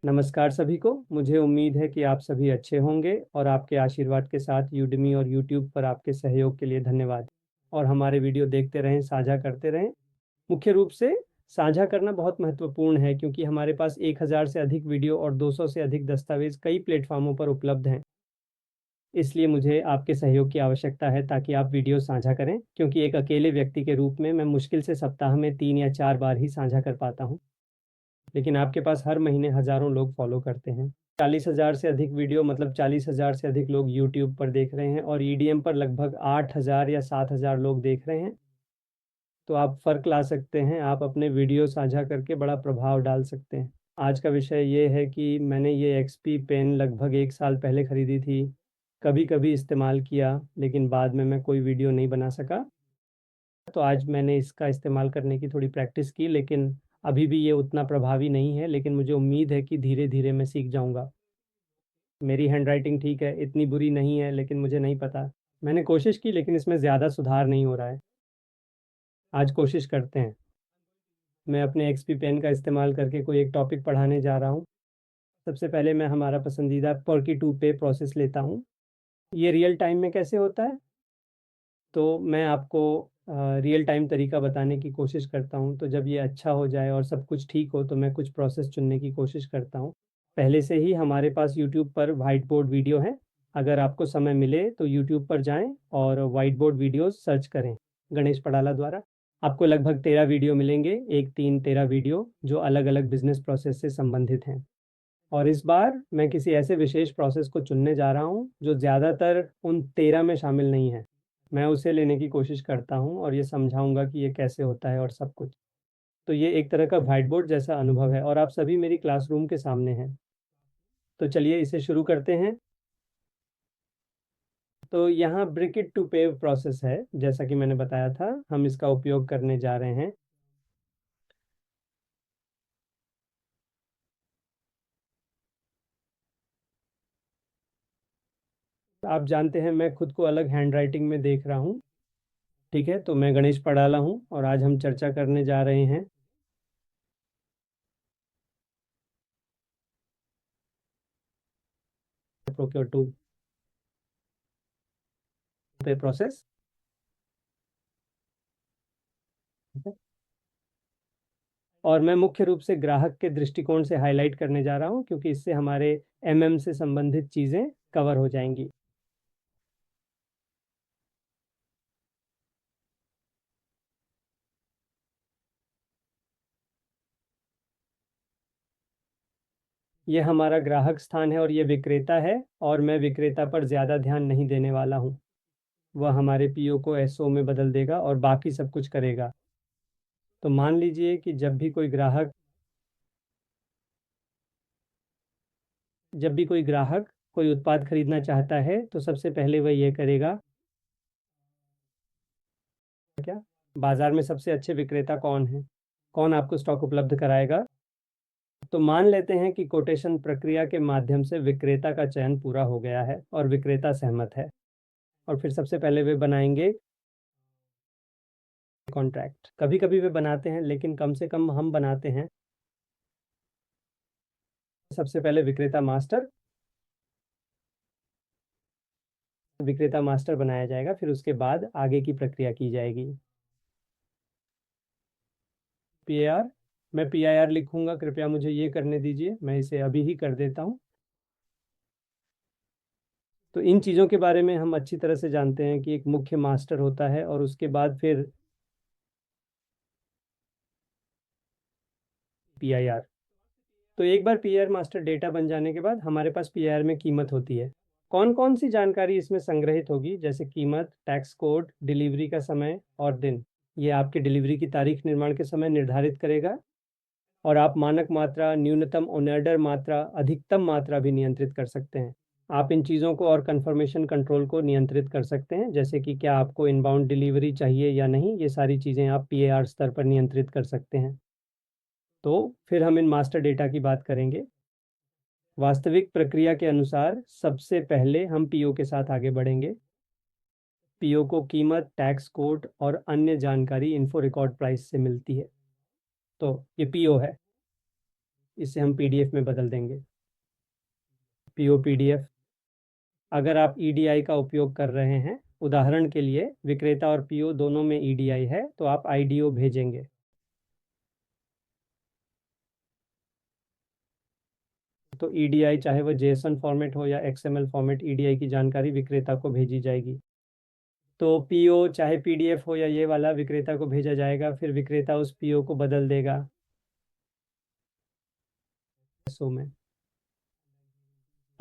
नमस्कार सभी को। मुझे उम्मीद है कि आप सभी अच्छे होंगे और आपके आशीर्वाद के साथ यूडमी और यूट्यूब पर आपके सहयोग के लिए धन्यवाद। और हमारे वीडियो देखते रहें, साझा करते रहें। मुख्य रूप से साझा करना बहुत महत्वपूर्ण है क्योंकि हमारे पास 1000 से अधिक वीडियो और 200 से अधिक दस्तावेज कई प्लेटफॉर्मों पर उपलब्ध हैं। इसलिए मुझे आपके सहयोग की आवश्यकता है ताकि आप वीडियो साझा करें, क्योंकि एक अकेले व्यक्ति के रूप में मैं मुश्किल से सप्ताह में 3 या 4 बार ही साझा कर पाता हूँ, लेकिन आपके पास हर महीने हजारों लोग फॉलो करते हैं। 40,000 से अधिक वीडियो मतलब 40,000 से अधिक लोग यूट्यूब पर देख रहे हैं और ईडीएम पर लगभग 8,000 या 7,000 लोग देख रहे हैं। तो आप फर्क ला सकते हैं, आप अपने वीडियो साझा करके बड़ा प्रभाव डाल सकते हैं। आज का विषय ये है कि मैंने ये एक्सपी पेन लगभग 1 साल पहले खरीदी थी। कभी कभी इस्तेमाल किया, लेकिन बाद में मैं कोई वीडियो नहीं बना सका। तो आज मैंने इसका इस्तेमाल करने की थोड़ी प्रैक्टिस की, लेकिन अभी भी ये उतना प्रभावी नहीं है, लेकिन मुझे उम्मीद है कि धीरे धीरे मैं सीख जाऊंगा। मेरी हैंडराइटिंग ठीक है, इतनी बुरी नहीं है, लेकिन मुझे नहीं पता। मैंने कोशिश की, लेकिन इसमें ज़्यादा सुधार नहीं हो रहा है। आज कोशिश करते हैं। मैं अपने एक्सपी पेन का इस्तेमाल करके कोई एक टॉपिक पढ़ाने जा रहा हूँ। सबसे पहले मैं हमारा पसंदीदा पर्की टू पे प्रोसेस लेता हूँ। ये रियल टाइम में कैसे होता है, तो मैं आपको रियल टाइम तरीका बताने की कोशिश करता हूँ। तो जब ये अच्छा हो जाए और सब कुछ ठीक हो तो मैं कुछ प्रोसेस चुनने की कोशिश करता हूँ। पहले से ही हमारे पास यूट्यूब पर वाइट बोर्ड वीडियो है। अगर आपको समय मिले तो यूट्यूब पर जाएं और वाइट बोर्ड वीडियोस सर्च करें गणेश पड़ाला द्वारा। आपको लगभग 13 वीडियो मिलेंगे, 13 वीडियो जो अलग अलग बिजनेस प्रोसेस से संबंधित हैं। और इस बार मैं किसी ऐसे विशेष प्रोसेस को चुनने जा रहा हूँ जो ज़्यादातर उन 13 में शामिल नहीं है। मैं उसे लेने की कोशिश करता हूँ और ये समझाऊंगा कि ये कैसे होता है और सब कुछ। तो ये एक तरह का व्हाइट बोर्ड जैसा अनुभव है और आप सभी मेरी क्लासरूम के सामने हैं। तो चलिए इसे शुरू करते हैं। तो यहाँ ब्रिकेट टू पेव प्रोसेस है, जैसा कि मैंने बताया था, हम इसका उपयोग करने जा रहे हैं। आप जानते हैं मैं खुद को अलग हैंडराइटिंग में देख रहा हूँ। ठीक है, तो मैं गणेश पड़ाला हूँ और आज हम चर्चा करने जा रहे हैं प्रोक्योर टू पे प्रोसेस। और मैं मुख्य रूप से ग्राहक के दृष्टिकोण से हाईलाइट करने जा रहा हूँ, क्योंकि इससे हमारे एमएम से संबंधित चीज़ें कवर हो जाएंगी। ये हमारा ग्राहक स्थान है और ये विक्रेता है, और मैं विक्रेता पर ज़्यादा ध्यान नहीं देने वाला हूँ। वह हमारे पीओ को एसओ में बदल देगा और बाकी सब कुछ करेगा। तो मान लीजिए कि जब भी कोई ग्राहक कोई उत्पाद खरीदना चाहता है तो सबसे पहले वह ये करेगा क्या, बाजार में सबसे अच्छे विक्रेता कौन है, कौन आपको स्टॉक उपलब्ध कराएगा। तो मान लेते हैं कि कोटेशन प्रक्रिया के माध्यम से विक्रेता का चयन पूरा हो गया है और विक्रेता सहमत है। और फिर सबसे पहले वे बनाएंगे कॉन्ट्रैक्ट। कभी कभी वे बनाते हैं, लेकिन कम से कम हम बनाते हैं। सबसे पहले विक्रेता मास्टर बनाया जाएगा, फिर उसके बाद आगे की प्रक्रिया की जाएगी। पीआईआर, मैं पीआईआर लिखूंगा, कृपया मुझे ये करने दीजिए, मैं इसे अभी ही कर देता हूँ। तो इन चीज़ों के बारे में हम अच्छी तरह से जानते हैं कि एक मुख्य मास्टर होता है और उसके बाद फिर पीआईआर। तो एक बार पीआईआर मास्टर डेटा बन जाने के बाद हमारे पास पीआईआर में कीमत होती है। कौन कौन सी जानकारी इसमें संग्रहित होगी, जैसे कीमत, टैक्स कोड, डिलीवरी का समय और दिन। ये आपकी डिलीवरी की तारीख निर्माण के समय निर्धारित करेगा। और आप मानक मात्रा, न्यूनतम ऑर्डर मात्रा, अधिकतम मात्रा भी नियंत्रित कर सकते हैं। आप इन चीज़ों को और कंफर्मेशन कंट्रोल को नियंत्रित कर सकते हैं, जैसे कि क्या आपको इनबाउंड डिलीवरी चाहिए या नहीं। ये सारी चीज़ें आप पीएआर स्तर पर नियंत्रित कर सकते हैं। तो फिर हम इन मास्टर डेटा की बात करेंगे। वास्तविक प्रक्रिया के अनुसार सबसे पहले हम पीओ के साथ आगे बढ़ेंगे। पीओ को कीमत, टैक्स कोड और अन्य जानकारी इन्फो रिकॉर्ड प्राइस से मिलती है। तो ये पीओ है। इसे हम पीडीएफ में बदल देंगे। PO PDF. अगर आप ईडीआई का उपयोग कर रहे हैं, उदाहरण के लिए विक्रेता और पीओ दोनों में ईडीआई है, तो आप आईडीओ भेजेंगे। तो ईडीआई चाहे वह जेएसएन फॉर्मेट हो या एक्सएमएल फॉर्मेट, ईडीआई की जानकारी विक्रेता को भेजी जाएगी। तो पीओ चाहे पीडीएफ हो या ये वाला, विक्रेता को भेजा जाएगा, फिर विक्रेता उस पीओ को बदल देगा एसओ में,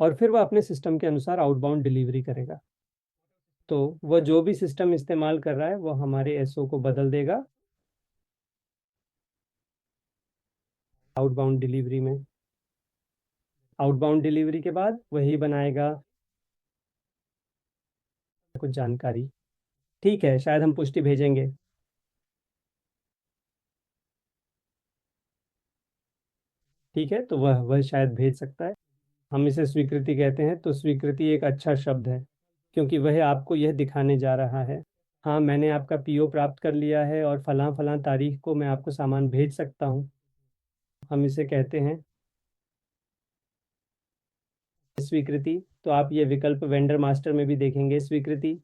और फिर वह अपने सिस्टम के अनुसार आउटबाउंड डिलीवरी करेगा। तो वह जो भी सिस्टम इस्तेमाल कर रहा है वह हमारे एसओ को बदल देगा आउटबाउंड डिलीवरी में। आउटबाउंड डिलीवरी के बाद वही बनाएगा कुछ जानकारी। ठीक है, शायद हम पुष्टि भेजेंगे। ठीक है, तो वह शायद भेज सकता है। हम इसे स्वीकृति कहते हैं। तो स्वीकृति एक अच्छा शब्द है, क्योंकि वह आपको यह दिखाने जा रहा है, हाँ मैंने आपका पीओ प्राप्त कर लिया है और फलां फलां तारीख को मैं आपको सामान भेज सकता हूँ। हम इसे कहते हैं स्वीकृति। तो आप ये विकल्प वेंडर मास्टर में भी देखेंगे स्वीकृति।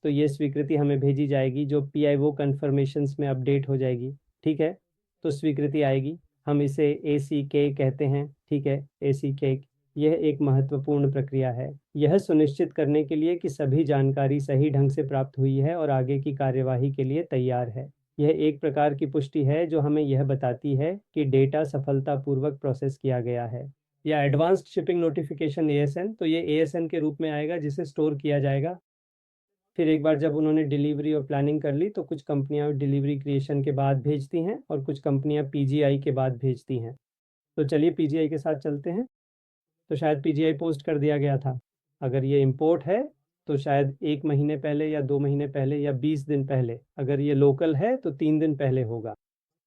तो ये स्वीकृति हमें भेजी जाएगी जो पीआईओ कन्फर्मेशंस में अपडेट हो जाएगी। ठीक है, तो स्वीकृति आएगी, हम इसे एसीके कहते हैं। ठीक है, एसीके। यह एक महत्वपूर्ण प्रक्रिया है, यह सुनिश्चित करने के लिए कि सभी जानकारी सही ढंग से प्राप्त हुई है और आगे की कार्यवाही के लिए तैयार है। यह एक प्रकार की पुष्टि है जो हमें यह बताती है कि डेटा सफलतापूर्वक प्रोसेस किया गया है। या एडवांस्ड शिपिंग नोटिफिकेशन एएसएन, तो ये एएसएन के रूप में आएगा जिसे स्टोर किया जाएगा। फिर एक बार जब उन्होंने डिलीवरी और प्लानिंग कर ली, तो कुछ कंपनियां डिलीवरी क्रिएशन के बाद भेजती हैं और कुछ कंपनियां पीजीआई के बाद भेजती हैं। तो चलिए पीजीआई के साथ चलते हैं। तो शायद पीजीआई पोस्ट कर दिया गया था। अगर ये इंपोर्ट है तो शायद 1 महीने पहले या 2 महीने पहले या 20 दिन पहले। अगर ये लोकल है तो 3 दिन पहले होगा।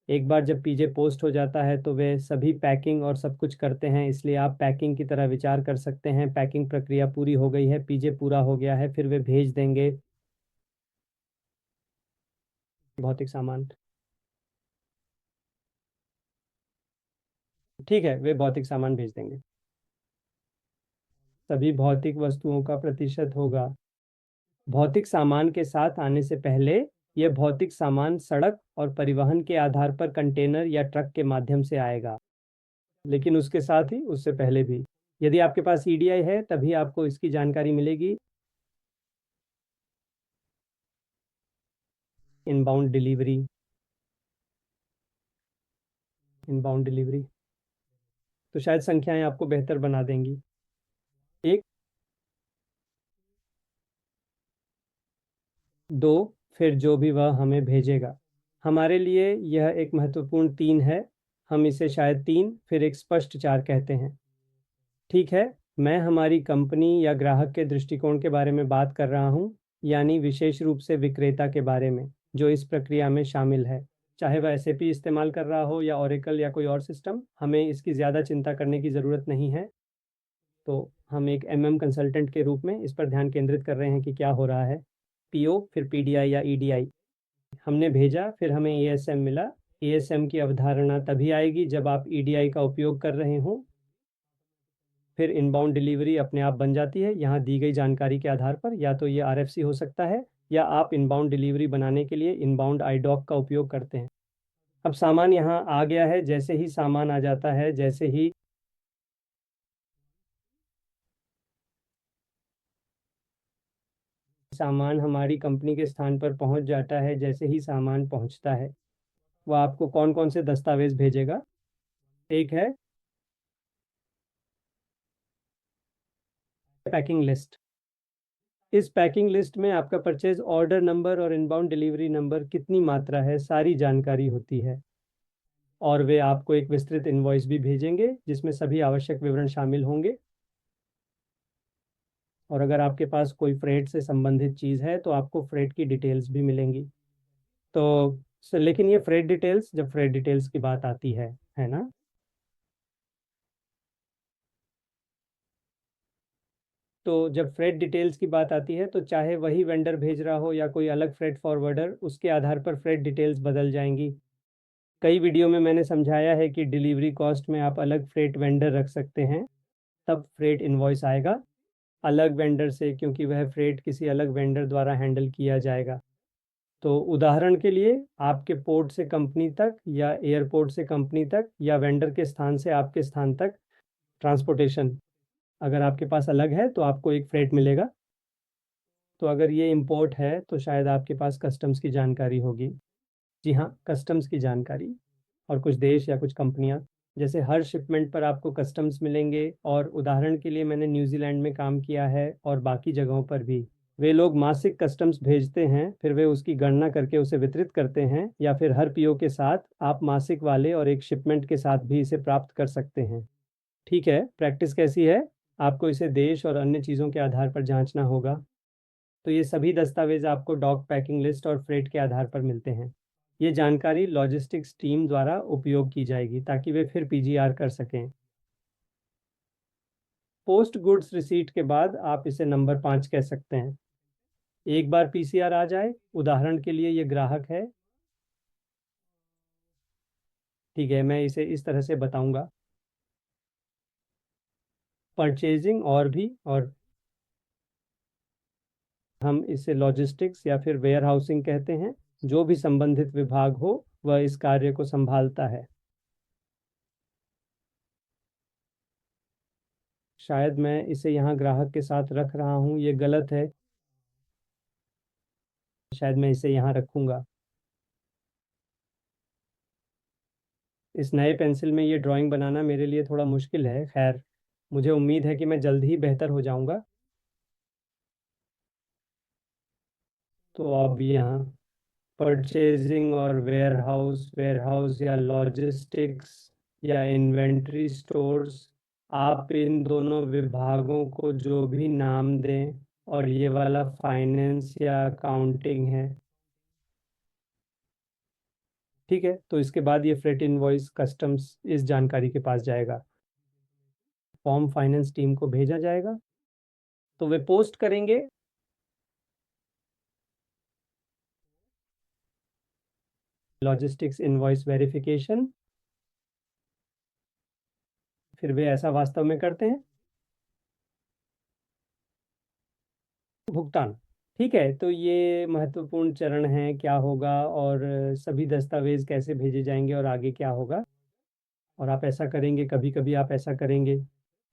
एक बार जब पीजे पोस्ट हो जाता है तो वे सभी पैकिंग और सब कुछ करते हैं, इसलिए आप पैकिंग की तरह विचार कर सकते हैं। पैकिंग प्रक्रिया पूरी हो गई है, पीजे पूरा हो गया है, फिर वे भेज देंगे भौतिक सामान। ठीक है, वे भौतिक सामान भेज देंगे। सभी भौतिक वस्तुओं का प्रतिशत होगा भौतिक सामान के साथ आने से पहले। यह भौतिक सामान सड़क और परिवहन के आधार पर कंटेनर या ट्रक के माध्यम से आएगा, लेकिन उसके साथ ही उससे पहले भी यदि आपके पास ईडीआई है तभी आपको इसकी जानकारी मिलेगी। Inbound delivery. इनबाउंड डिलीवरी तो शायद संख्याएं आपको बेहतर बना देंगी। एक, दो, फिर जो भी वह हमें भेजेगा। हमारे लिए यह एक महत्वपूर्ण 3 है। हम इसे शायद 3 फिर एक स्पष्ट 4 कहते हैं। ठीक है, मैं हमारी कंपनी या ग्राहक के दृष्टिकोण के बारे में बात कर रहा हूँ, यानी विशेष रूप से विक्रेता के बारे में जो इस प्रक्रिया में शामिल है। चाहे वह एसएपी इस्तेमाल कर रहा हो या ओरेकल या कोई और सिस्टम, हमें इसकी ज़्यादा चिंता करने की ज़रूरत नहीं है। तो हम एक एमएम कंसल्टेंट के रूप में इस पर ध्यान केंद्रित कर रहे हैं कि क्या हो रहा है। पीओ फिर पीडीआई या ईडीआई हमने भेजा, फिर हमें एएसएम मिला। एएसएम की अवधारणा तभी आएगी जब आप ईडीआई का उपयोग कर रहे हों। फिर इनबाउंड डिलीवरी अपने आप बन जाती है यहाँ दी गई जानकारी के आधार पर। या तो ये आरएफसी हो सकता है या आप इनबाउंड डिलीवरी बनाने के लिए इनबाउंड आईडॉक का उपयोग करते हैं। अब सामान यहाँ आ गया है। जैसे ही सामान आ जाता है, जैसे ही सामान हमारी कंपनी के स्थान पर पहुंच जाता है, जैसे ही सामान पहुंचता है वह आपको कौन कौन से दस्तावेज भेजेगा। एक है पैकिंग लिस्ट। इस पैकिंग लिस्ट में आपका परचेज ऑर्डर नंबर और इनबाउंड डिलीवरी नंबर, कितनी मात्रा है, सारी जानकारी होती है। और वे आपको एक विस्तृत इनवॉइस भी भेजेंगे जिसमें सभी आवश्यक विवरण शामिल होंगे। और अगर आपके पास कोई फ्रेट से संबंधित चीज़ है तो आपको फ्रेट की डिटेल्स भी मिलेंगी। तो लेकिन ये फ्रेट डिटेल्स, जब फ्रेट डिटेल्स की बात आती है ना, तो जब फ्रेट डिटेल्स की बात आती है तो चाहे वही वेंडर भेज रहा हो या कोई अलग फ्रेट फॉरवर्डर, उसके आधार पर फ्रेट डिटेल्स बदल जाएंगी। कई वीडियो में मैंने समझाया है कि डिलीवरी कॉस्ट में आप अलग फ्रेट वेंडर रख सकते हैं, तब फ्रेट इनवॉइस आएगा अलग वेंडर से, क्योंकि वह फ्रेट किसी अलग वेंडर द्वारा हैंडल किया जाएगा। तो उदाहरण के लिए, आपके पोर्ट से कंपनी तक या एयरपोर्ट से कंपनी तक या वेंडर के स्थान से आपके स्थान तक ट्रांसपोर्टेशन अगर आपके पास अलग है तो आपको एक फ्रेट मिलेगा। तो अगर ये इंपोर्ट है तो शायद आपके पास कस्टम्स की जानकारी होगी। जी हाँ, कस्टम्स की जानकारी। और कुछ देश या कुछ कंपनियां, जैसे हर शिपमेंट पर आपको कस्टम्स मिलेंगे। और उदाहरण के लिए मैंने न्यूजीलैंड में काम किया है और बाकी जगहों पर भी। वे लोग मासिक कस्टम्स भेजते हैं, फिर वे उसकी गणना करके उसे वितरित करते हैं, या फिर हर पीओ के साथ आप मासिक वाले और एक शिपमेंट के साथ भी इसे प्राप्त कर सकते हैं। ठीक है, प्रैक्टिस कैसी है? आपको इसे देश और अन्य चीज़ों के आधार पर जांचना होगा। तो ये सभी दस्तावेज आपको डॉक पैकिंग लिस्ट और फ्रेट के आधार पर मिलते हैं। ये जानकारी लॉजिस्टिक्स टीम द्वारा उपयोग की जाएगी ताकि वे फिर पीजीआर कर सकें। पोस्ट गुड्स रिसीट के बाद आप इसे नंबर 5 कह सकते हैं। एक बार पीसीआर आ जाए, उदाहरण के लिए ये ग्राहक है। ठीक है, मैं इसे इस तरह से बताऊंगा। परचेजिंग और हम इसे लॉजिस्टिक्स या फिर वेयर हाउसिंग कहते हैं। जो भी संबंधित विभाग हो वह इस कार्य को संभालता है। शायद मैं इसे यहाँ ग्राहक के साथ रख रहा हूँ, ये गलत है। शायद मैं इसे यहाँ रखूँगा। इस नए पेंसिल में ये ड्राइंग बनाना मेरे लिए थोड़ा मुश्किल है। खैर, मुझे उम्मीद है कि मैं जल्द ही बेहतर हो जाऊँगा। तो अब यहाँ परचेजिंग और वेयर हाउस या लॉजिस्टिक्स या इन्वेंट्री स्टोर्स, आप इन दोनों विभागों को जो भी नाम दें। और ये वाला फाइनेंस या अकाउंटिंग है। ठीक है, तो इसके बाद ये फ्रेट इनवॉइस कस्टम्स इस जानकारी के पास जाएगा। फॉर्म फाइनेंस टीम को भेजा जाएगा, तो वे पोस्ट करेंगे। लॉजिस्टिक्स इनवॉइस वेरिफिकेशन, फिर वे ऐसा वास्तव में करते हैं। भुगतान। ठीक है, तो ये महत्वपूर्ण चरण है, क्या होगा और सभी दस्तावेज कैसे भेजे जाएंगे और आगे क्या होगा। और आप ऐसा करेंगे, कभी कभी आप ऐसा करेंगे।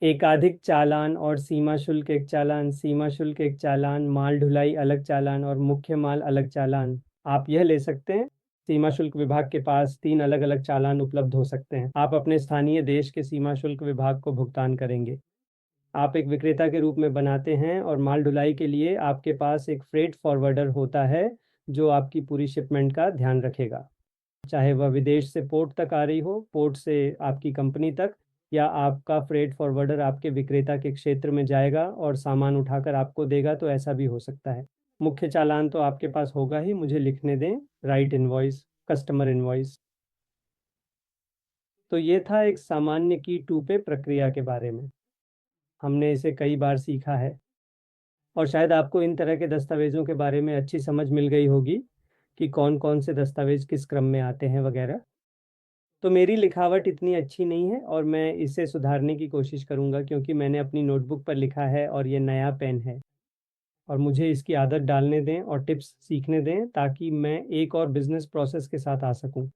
एकाधिक चालान और सीमा शुल्क एक चालान, सीमा शुल्क एक चालान, माल ढुलाई अलग चालान और मुख्य माल अलग चालान। आप यह ले सकते हैं। सीमा शुल्क विभाग के पास 3 अलग अलग चालान उपलब्ध हो सकते हैं। आप अपने स्थानीय देश के सीमा शुल्क विभाग को भुगतान करेंगे। आप एक विक्रेता के रूप में बनाते हैं और माल ढुलाई के लिए आपके पास एक फ्रेट फॉरवर्डर होता है जो आपकी पूरी शिपमेंट का ध्यान रखेगा, चाहे वह विदेश से पोर्ट तक आ रही हो, पोर्ट से आपकी कंपनी तक, या आपका फ्रेट फॉरवर्डर आपके विक्रेता के क्षेत्र में जाएगा और सामान उठाकर आपको देगा, तो ऐसा भी हो सकता है। मुख्य चालान तो आपके पास होगा ही, मुझे लिखने दें। Right invoice, customer invoice. तो ये था एक सामान्य की टू पे प्रक्रिया के बारे में। हमने इसे कई बार सीखा है और शायद आपको इन तरह के दस्तावेजों के बारे में अच्छी समझ मिल गई होगी कि कौन कौन से दस्तावेज किस क्रम में आते हैं वगैरह। तो मेरी लिखावट इतनी अच्छी नहीं है और मैं इसे सुधारने की कोशिश करूंगा, क्योंकि मैंने अपनी नोटबुक पर लिखा है और ये नया पेन है। और मुझे इसकी आदत डालने दें और टिप्स सीखने दें ताकि मैं एक और बिजनेस प्रोसेस के साथ आ सकूं।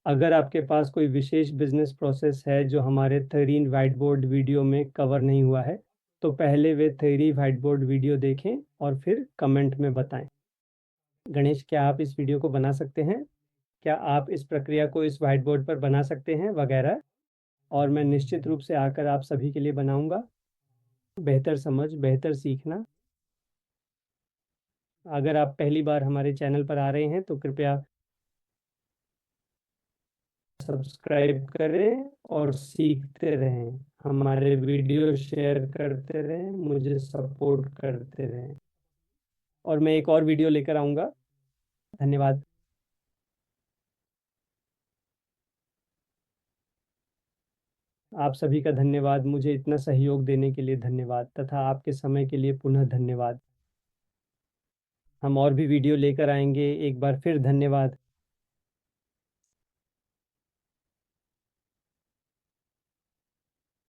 अगर आपके पास कोई विशेष बिजनेस प्रोसेस है जो हमारे थ्योरी वाइट बोर्ड वीडियो में कवर नहीं हुआ है, तो पहले वे थ्योरी वाइट बोर्ड वीडियो देखें और फिर कमेंट में बताएं। गणेश, क्या आप इस वीडियो को बना सकते हैं? क्या आप इस प्रक्रिया को इस वाइट बोर्ड पर बना सकते हैं वगैरह? और मैं निश्चित रूप से आकर आप सभी के लिए बनाऊंगा। बेहतर समझ, बेहतर सीखना। अगर आप पहली बार हमारे चैनल पर आ रहे हैं तो कृपया सब्सक्राइब करें और सीखते रहें, हमारे वीडियो शेयर करते रहें, मुझे सपोर्ट करते रहें। और मैं एक और वीडियो लेकर आऊँगा। धन्यवाद। आप सभी का धन्यवाद, मुझे इतना सहयोग देने के लिए धन्यवाद, तथा आपके समय के लिए पुनः धन्यवाद। हम और भी वीडियो लेकर आएंगे। एक बार फिर धन्यवाद।